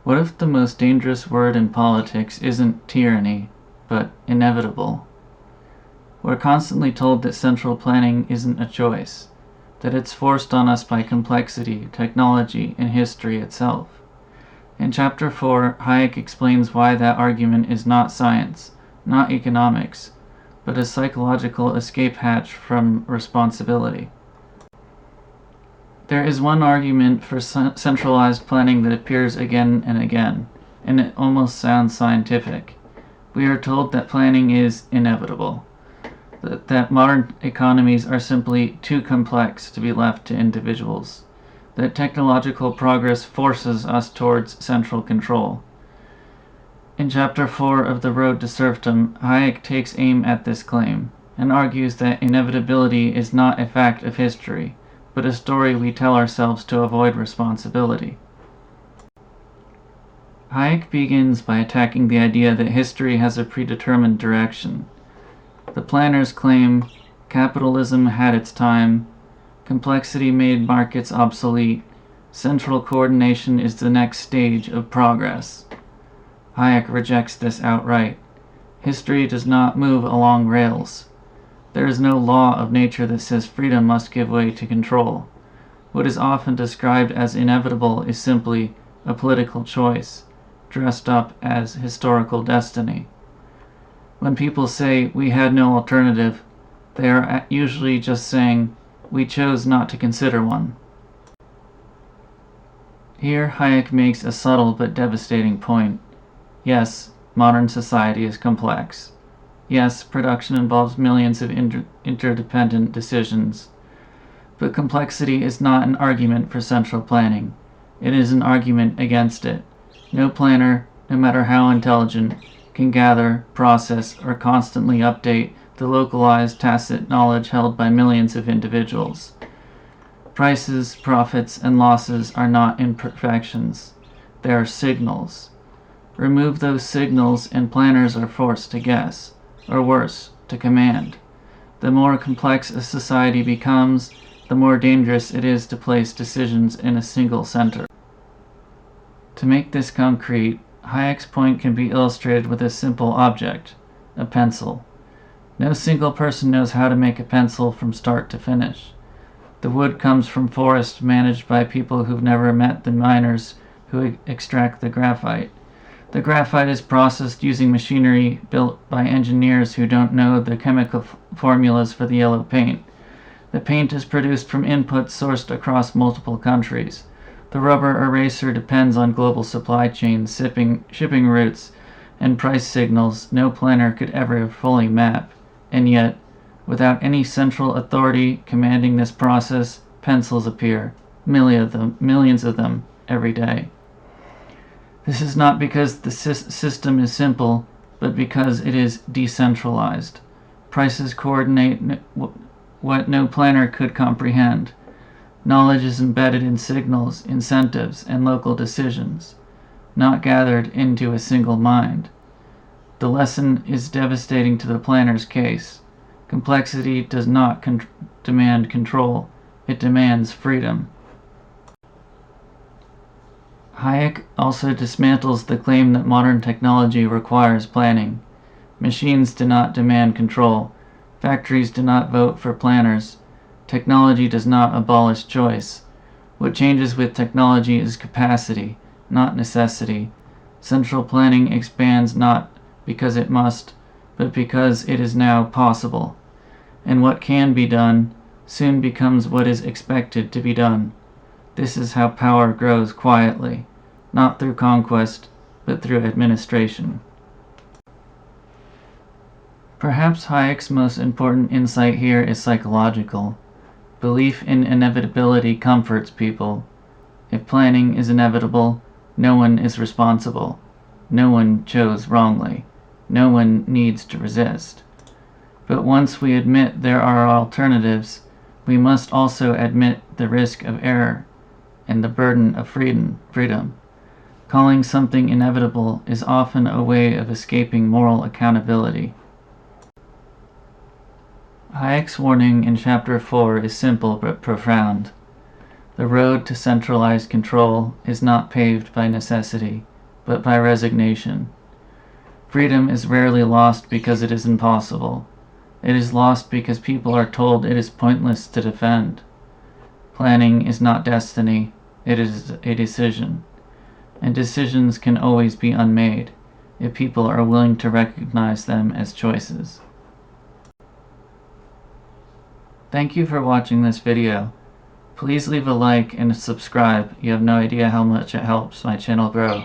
What if the most dangerous word in politics isn't tyranny, but inevitable? We're constantly told that central planning isn't a choice, that it's forced on us by complexity, technology, and history itself. In Chapter 4, Hayek explains why that argument is not science, not economics, but a psychological escape hatch from responsibility. There is one argument for centralized planning that appears again and again, and it almost sounds scientific. We are told that planning is inevitable, that modern economies are simply too complex to be left to individuals, that technological progress forces us towards central control. In Chapter 4 of The Road to Serfdom, Hayek takes aim at this claim, and argues that inevitability is not a fact of history, but a story we tell ourselves to avoid responsibility. Hayek begins by attacking the idea that history has a predetermined direction. The planners claim capitalism had its time, complexity made markets obsolete, central coordination is the next stage of progress. Hayek rejects this outright. History does not move along rails. There is no law of nature that says freedom must give way to control. What is often described as inevitable is simply a political choice, dressed up as historical destiny. When people say we had no alternative, they are usually just saying we chose not to consider one. Here Hayek makes a subtle but devastating point. Yes, modern society is complex. Yes, production involves millions of interdependent decisions. But complexity is not an argument for central planning. It is an argument against it. No planner, no matter how intelligent, can gather, process, or constantly update the localized, tacit knowledge held by millions of individuals. Prices, profits, and losses are not imperfections. They are signals. Remove those signals and planners are forced to guess, or worse, to command. The more complex a society becomes, the more dangerous it is to place decisions in a single center. To make this concrete, Hayek's point can be illustrated with a simple object, a pencil. No single person knows how to make a pencil from start to finish. The wood comes from forests managed by people who've never met the miners who extract the graphite. The graphite is processed using machinery built by engineers who don't know the chemical formulas for the yellow paint. The paint is produced from inputs sourced across multiple countries. The rubber eraser depends on global supply chains, shipping routes, and price signals no planner could ever fully map. And yet, without any central authority commanding this process, pencils appear, millions of them, every day. This is not because the system is simple, but because it is decentralized. Prices coordinate what no planner could comprehend. Knowledge is embedded in signals, incentives, and local decisions, not gathered into a single mind. The lesson is devastating to the planner's case. Complexity does not demand control, it demands freedom. Hayek also dismantles the claim that modern technology requires planning. Machines do not demand control. Factories do not vote for planners. Technology does not abolish choice. What changes with technology is capacity, not necessity. Central planning expands not because it must, but because it is now possible. And what can be done soon becomes what is expected to be done. This is how power grows quietly, not through conquest, but through administration. Perhaps Hayek's most important insight here is psychological. Belief in inevitability comforts people. If planning is inevitable, no one is responsible. No one chose wrongly. No one needs to resist. But once we admit there are alternatives, we must also admit the risk of error and the burden of freedom. Calling something inevitable is often a way of escaping moral accountability. Hayek's warning in Chapter 4 is simple but profound. The road to centralized control is not paved by necessity. but by resignation. Freedom is rarely lost because it is impossible. It is lost because people are told it is pointless to defend. Planning is not destiny, it is a decision. And decisions can always be unmade if people are willing to recognize them as choices. Thank you for watching this video. Please leave a like and subscribe. You have no idea how much it helps my channel grow.